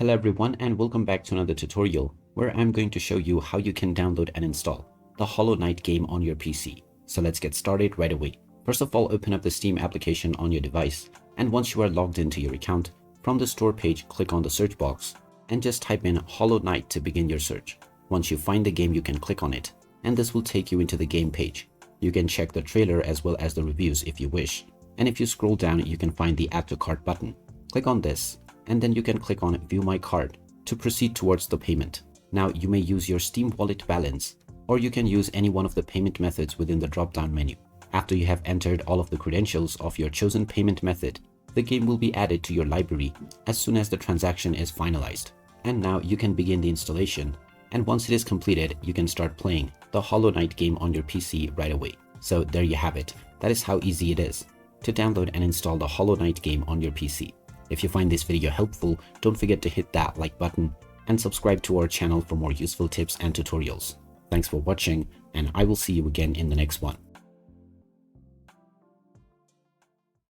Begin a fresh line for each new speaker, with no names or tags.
Hello everyone and welcome back to another tutorial where I'm going to show you how you can download and install the Hollow Knight game on your PC. So let's get started right away. First of all, open up the Steam application on your device, and once you are logged into your account, from the store page click on the search box and just type in Hollow Knight to begin your search. Once you find the game, you can click on it and this will take you into the game page. You can check the trailer as well as the reviews if you wish, and if you scroll down you can find the Add to Cart button. Click on this and then you can click on View My Card to proceed towards the payment. Now you may use your Steam wallet balance, or you can use any one of the payment methods within the drop-down menu. After you have entered all of the credentials of your chosen payment method, the game will be added to your library as soon as the transaction is finalized. And now you can begin the installation, and once it is completed, you can start playing the Hollow Knight game on your PC right away. So there you have it. That is how easy it is to download and install the Hollow Knight game on your PC. If you find this video helpful, don't forget to hit that like button and subscribe to our channel for more useful tips and tutorials. Thanks for watching, and I will see you again in the next one.